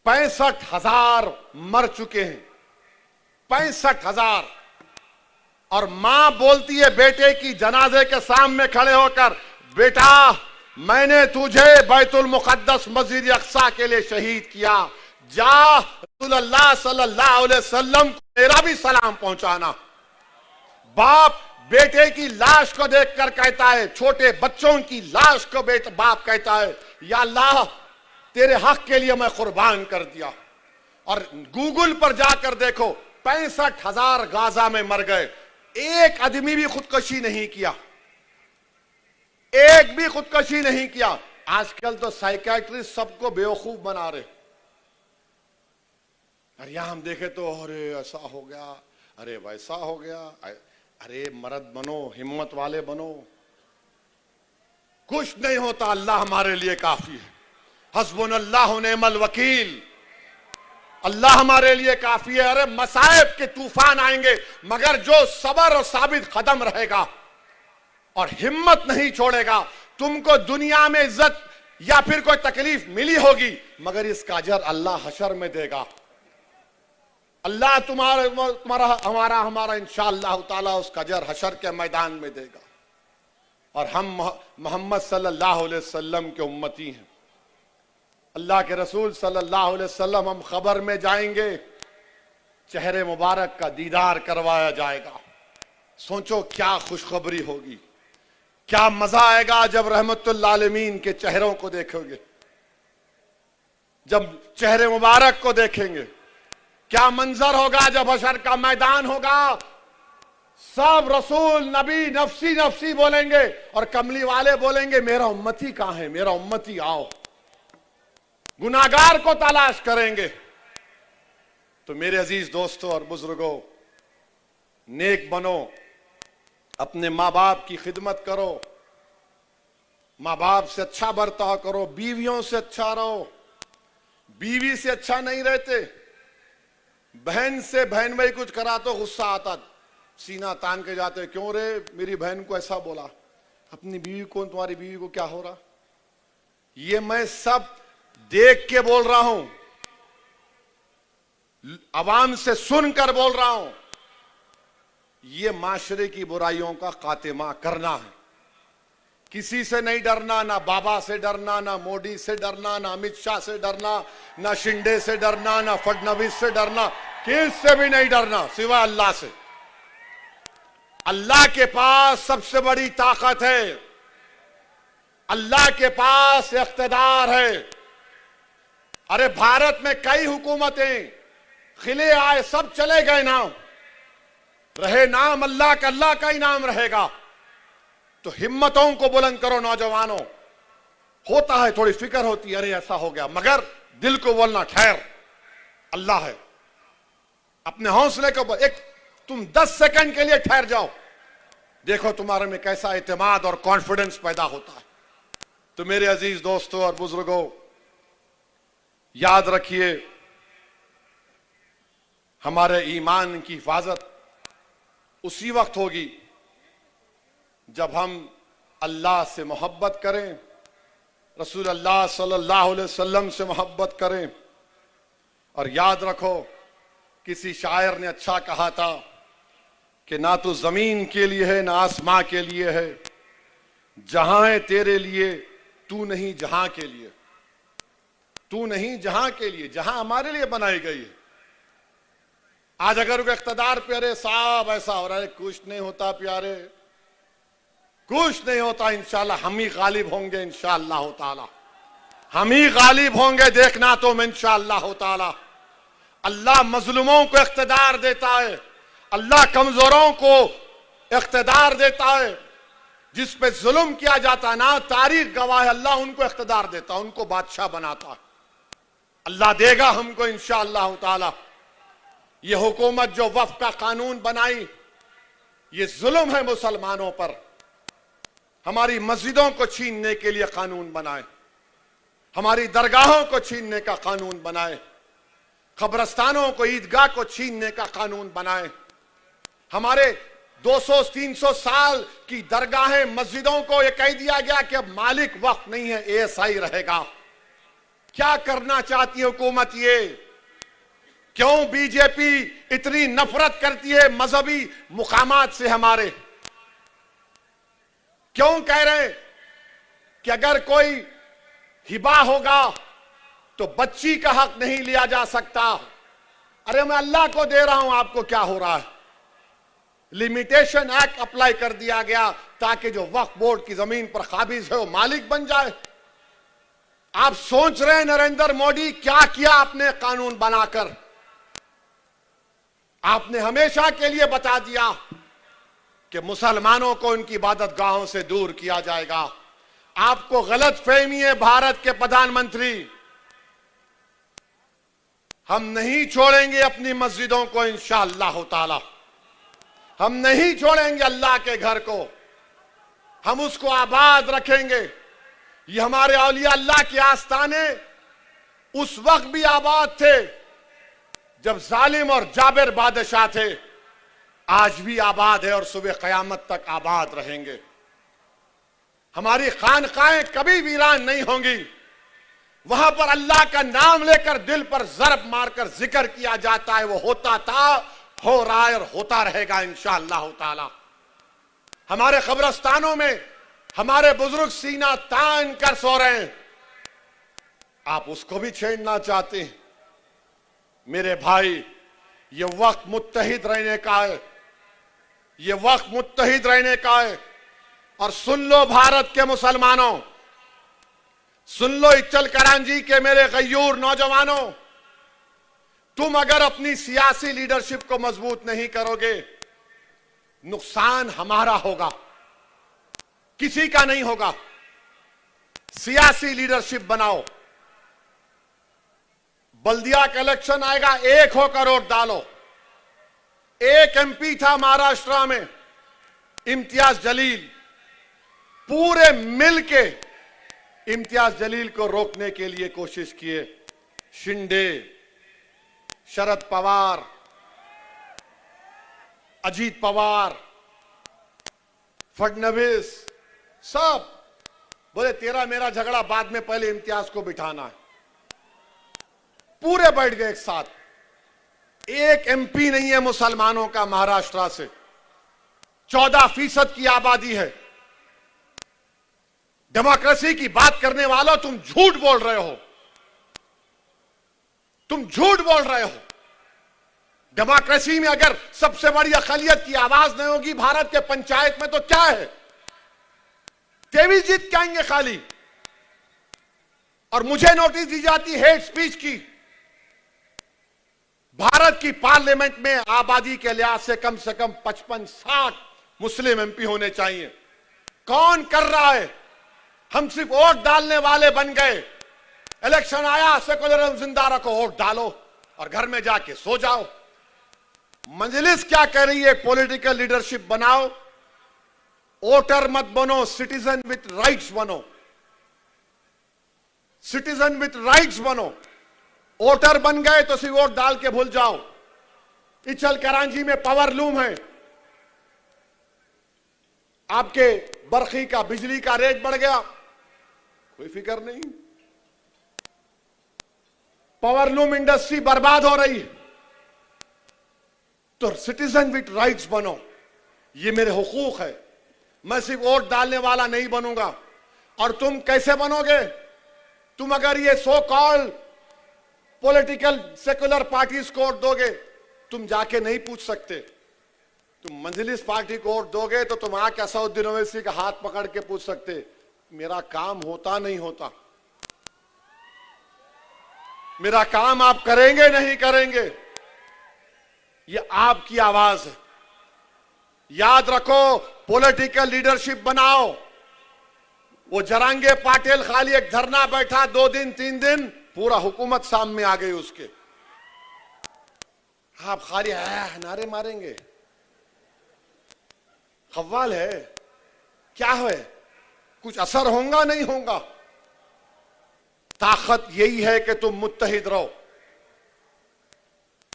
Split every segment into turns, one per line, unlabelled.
65,000 मर चुके हैं, 65,000। और मां बोलती है बेटे की जनाजे के सामने खड़े होकर, बेटा मैंने तुझे बैतुल मुक़द्दस मस्जिद अक़सा के लिए शहीद किया, जा रसूलुल्लाह सल्लल्लाहु अलैहि वसल्लम को मेरा भी सलाम पहुंचाना। बाप बेटे की लाश को देखकर कहता है, छोटे बच्चों की लाश को बाप कहता है, या अल्लाह तेरे हक के लिए मैं कुर्बान कर दिया। और गूगल पर जाकर देखो, 65,000 गाजा में मर गए, एक आदमी भी खुदकुशी नहीं किया, एक भी खुदकुशी नहीं किया। आजकल तो साइकियाट्रिस्ट सबको बेवकूफ बना रहे। अरे यहां हम देखे तो अरे ऐसा हो गया, अरे वैसा हो गया, अरे मर्द बनो, हिम्मत वाले बनो। कुछ नहीं होता, अल्लाह हमारे लिए काफी है। हस्बुनल्लाहु निअमल वकील, अल्लाह हमारे लिए काफी है। अरे मसाइब के तूफान आएंगे, मगर जो सबर और साबित कदम रहेगा और हिम्मत नहीं छोड़ेगा, तुमको दुनिया में इज्जत या फिर कोई तकलीफ मिली होगी, मगर इसका अजर अल्लाह हशर में देगा। अल्लाह तुम्हारा हमारा इंशाअल्लाह ताला उसका अजर हशर के मैदान में देगा। और हम मोहम्मद सल्लल्लाहु अलैहि वसल्लम के उम्मती हैं। अल्लाह के रसूल सल्लल्लाहु अलैहि वसल्लम, हम खबर में जाएंगे, चेहरे मुबारक का दीदार करवाया जाएगा। सोचो क्या खुशखबरी होगी, क्या मजा आएगा जब रहमतुल आलमीन के चेहरों को देखोगे, जब चेहरे मुबारक को देखेंगे। क्या मंजर होगा जब हशर का मैदान होगा, सब रसूल नबी नफसी नफसी बोलेंगे और कमली वाले बोलेंगे मेरा उम्मती कहां है, मेरा उम्मती आओ। गुनाहगार को तलाश करेंगे। तो मेरे अजीज दोस्तों और बुजुर्गों, नेक बनो, अपने माँ बाप की खिदमत करो, माँ बाप से अच्छा बर्ताव करो, बीवियों से अच्छा रहो। बीवी से अच्छा नहीं रहते, बहन से बहन भाई कुछ करा तो गुस्सा आता, सीना तान के जाते, क्यों रे मेरी बहन को ऐसा बोला, अपनी बीवी को, तुम्हारी बीवी को क्या हो रहा। ये मैं सब देख के बोल रहा हूं, अवाम से सुनकर बोल रहा हूं। ये माशरे की बुराइयों का खात्मा करना है। किसी से नहीं डरना, ना बाबा से डरना, ना मोदी से डरना, ना अमित शाह से डरना, ना शिंदे से डरना, ना फडणवीस से डरना, किससे भी नहीं डरना सिवाय अल्लाह से। अल्लाह के पास सबसे बड़ी ताकत है, अल्लाह के पास इख्तिदार है। अरे भारत में कई हुकूमतें खिले आए, सब चले गए नाम, रहे नाम अल्लाह का, अल्लाह का ही नाम रहेगा। तो हिम्मतों को बुलंद करो नौजवानों। होता है थोड़ी फिक्र होती है, अरे ऐसा हो गया, मगर दिल को बोलना ठहर, अल्लाह है। अपने हौसले को एक तुम 10 सेकंड के लिए ठहर जाओ, देखो तुम्हारे में कैसा इत्मीनान और कॉन्फिडेंस पैदा होता है। तो मेरे अजीज दोस्तों और बुजुर्गों, याद रखिए, हमारे ईमान की हिफाजत उसी वक्त होगी जब हम अल्लाह से मोहब्बत करें, रसूल अल्लाह सल्लल्लाहु अलैहि वसल्लम से मोहब्बत करें। और याद रखो, किसी शायर ने अच्छा कहा था कि ना तो जमीन के लिए है, ना आसमां के लिए है, जहां है तेरे लिए, तू नहीं जहां के लिए, तू नहीं जहां के लिए, जहां हमारे लिए बनाई गई है। आज अगर वो इख्तिदार पे, अरे साहब ऐसा हो रहा है, कुछ नहीं होता प्यारे, कुछ नहीं होता, इंशाल्लाह हम ही गालिब होंगे, इंशाल्लाह ताला हम ही गालिब होंगे, देखना तुम इंशाल्लाह ताला। अल्लाह मजलूमों को इख्तिदार देता है, अल्लाह कमजोरों को इख्तिदार देता है। जिस पे जुल्म किया जाता है ना, तारीख गवाह है, अल्लाह उनको इख्तिदार देता है, उनको बादशाह बनाता है। अल्लाह देगा हमको इंशाअल्लाह ताला। ये हुकूमत जो वफ़ का कानून बनाई, ये जुल्म है मुसलमानों पर। हमारी मस्जिदों को छीनने के लिए कानून बनाए, हमारी दरगाहों को छीनने का कानून बनाए, कब्रस्तानों को, ईदगाह को छीनने का कानून बनाए। हमारे 200-300 साल की दरगाहें, मस्जिदों को यह कह दिया गया कि अब मालिक वक्त नहीं है, एएसआई रहेगा। क्या करना चाहती है हुकूमत? ये क्यों बीजेपी इतनी नफरत करती है मजहबी मुकामात से? हमारे क्यों कह रहे कि अगर कोई हिबा होगा तो बच्ची का हक नहीं लिया जा सकता? अरे मैं अल्लाह को दे रहा हूं, आपको क्या हो रहा है? लिमिटेशन एक्ट अप्लाई कर दिया गया ताकि जो वक्फ बोर्ड की जमीन पर काबिज है वो मालिक बन जाए। आप सोच रहे हैं नरेंद्र मोदी क्या किया आपने कानून बनाकर? आपने हमेशा के लिए बता दिया कि मुसलमानों को उनकी इबादत गाहों से दूर किया जाएगा। आपको गलत फहमी है भारत के प्रधानमंत्री। हम नहीं छोड़ेंगे अपनी मस्जिदों को इंशाअल्लाह ताला। हम नहीं छोड़ेंगे अल्लाह के घर को, हम उसको आबाद रखेंगे। ये हमारे औलिया अल्लाह के आस्ताने उस वक्त भी आबाद थे जब जालिम और जाबिर बादशाह थे, आज भी आबाद है और सुबह कयामत तक आबाद रहेंगे। हमारी खानकाएं कभी वीरान नहीं होंगी। वहां पर अल्लाह का नाम लेकर दिल पर जरब मारकर जिक्र किया जाता है। वो होता था, हो रहा है और होता रहेगा इंशाअल्लाह ताला। हमारे कब्रिस्तानों में हमारे बुजुर्ग सीना तान कर सो रहे हैं, आप उसको भी छेड़ना चाहते हैं? मेरे भाई, ये वक्त मुत्तहिद रहने का है, ये वक्त मुत्तहिद रहने का है। और सुन लो भारत के मुसलमानों, सुन लो इच्चल करांजी के मेरे गयूर नौजवानों, तुम अगर अपनी सियासी लीडरशिप को मजबूत नहीं करोगे, नुकसान हमारा होगा, किसी का नहीं होगा। सियासी लीडरशिप बनाओ। बल्दिया का इलेक्शन आएगा, 1 होकर वोट डालो। एक एमपी था महाराष्ट्र में, इम्तियाज जलील, पूरे मिलके इम्तियाज जलील को रोकने के लिए कोशिश किए। शिंदे, शरद पवार, अजीत पवार, फडणवीस, सब बोले तेरा मेरा झगड़ा बाद में, पहले इम्तियाज को बिठाना है। पूरे बैठ गए एक साथ। एक एमपी नहीं है मुसलमानों का महाराष्ट्र से। 14% की आबादी है। डेमोक्रेसी की बात करने वालों, तुम झूठ बोल रहे हो, तुम झूठ बोल रहे हो। डेमोक्रेसी में अगर सबसे बड़ी अकलियत की आवाज नहीं होगी भारत के पंचायत में, तो क्या है? 23 जीत के आएंगे खाली। और मुझे नोटिस दी जाती हेट स्पीच की। भारत की पार्लियामेंट में आबादी के लिहाज से कम 55-60 मुस्लिम एमपी होने चाहिए। कौन कर रहा है? हम सिर्फ वोट डालने वाले बन गए। इलेक्शन आया, सेकुलरिज्म जिंदा रखो, वोट डालो और घर में जाके सो जाओ। मजलिस क्या कह रही है? पॉलिटिकल लीडरशिप बनाओ, वोटर मत बनो, सिटीजन विथ राइट्स बनो। सिटीजन विथ राइट्स बनो। वोटर बन गए तो सिर्फ वोट डाल के भूल जाओ। इच्चल करांजी में पावर लूम है, आपके बरखी का, बिजली का रेट बढ़ गया, कोई फिक्र नहीं। पावर लूम इंडस्ट्री बर्बाद हो रही है। तो सिटीजन विथ राइट्स बनो, ये मेरे हुकूक है। मैं सिर्फ वोट डालने वाला नहीं बनूंगा। और तुम कैसे बनोगे? तुम अगर ये so called political secular parties को वोट दोगे, तुम जाके नहीं पूछ सकते। तुम मजलिस पार्टी को वोट दोगे तो तुम आके असदुद्दीन ओवैसी का हाथ पकड़ के पूछ सकते, मेरा काम होता नहीं होता, मेरा काम आप करेंगे नहीं करेंगे। ये आपकी आवाज है। याद रखो, पॉलिटिकल लीडरशिप बनाओ। वो जरांगे पाटिल खाली एक धरना बैठा, 2 दिन 3 दिन, पूरा हुकूमत सामने आ गई उसके। आप खाली नारे मारेंगे, खव्वाल है क्या है? कुछ असर होगा नहीं होगा? ताकत यही है कि तुम मुत्तहिद रहो।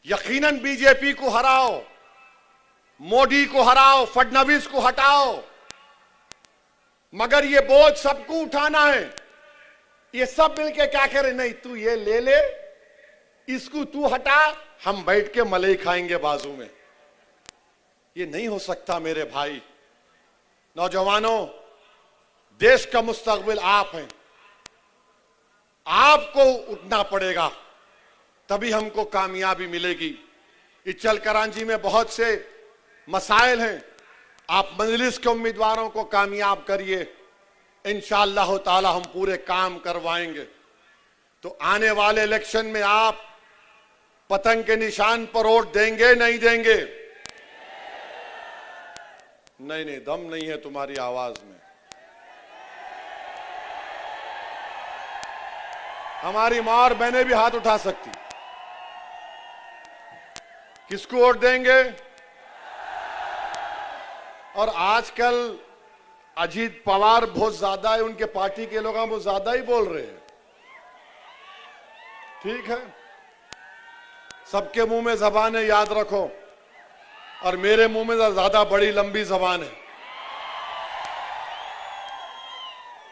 यकीनन बीजेपी को हराओ, मोदी को हराओ, फडणवीस को हटाओ, मगर ये बोझ सबको उठाना है। ये सब मिलके क्या करें, नहीं तू ये ले ले, इसको तू हटा, हम बैठ के मलई खाएंगे बाजू में। ये नहीं हो सकता मेरे भाई। नौजवानों, देश का मुस्तकबिल आप हैं, आपको उठना पड़ेगा, तभी हमको कामयाबी मिलेगी। इचल करांची में बहुत से मसाइल हैं, आप मजलिस के उम्मीदवारों को कामयाब करिए, इंशाअल्लाह ताला हम पूरे काम करवाएंगे। तो आने वाले इलेक्शन में आप पतंग के निशान पर वोट देंगे नहीं देंगे? नहीं नहीं, दम नहीं है तुम्हारी आवाज में। हमारी मां और बहनें भी हाथ उठा सकती। किसको वोट देंगे? और आजकल अजीत पवार बहुत ज्यादा है, उनके पार्टी के लोग वो ज्यादा ही बोल रहे हैं। ठीक है, सबके मुंह में जबान है, याद रखो, और मेरे मुंह में ज्यादा बड़ी लंबी जबान है।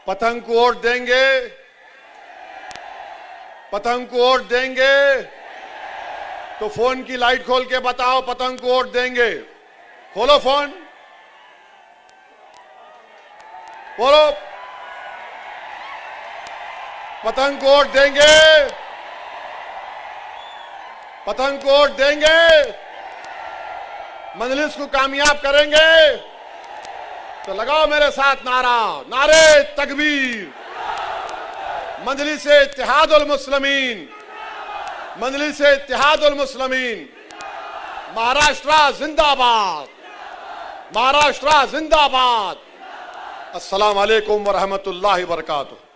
पतंग को वोट देंगे, पतंग को वोट देंगे, तो फोन की लाइट खोल के बताओ पतंग को वोट देंगे। खोलो फोन, बोलो पतंग को वोट देंगे, पतंग को वोट देंगे, मजलिस को कामयाब करेंगे। तो लगाओ मेरे साथ नारा, नारे तकबीर, मजलिस इत्तेहादुल मुस्लिमीन, मजलिस इत्तेहादुल मुस्लिमीन, महाराष्ट्र जिंदाबाद, महाराष्ट्र जिंदाबाद। अस्सलाम वालेकुम व रहमतुल्लाहि व बरकातुहू।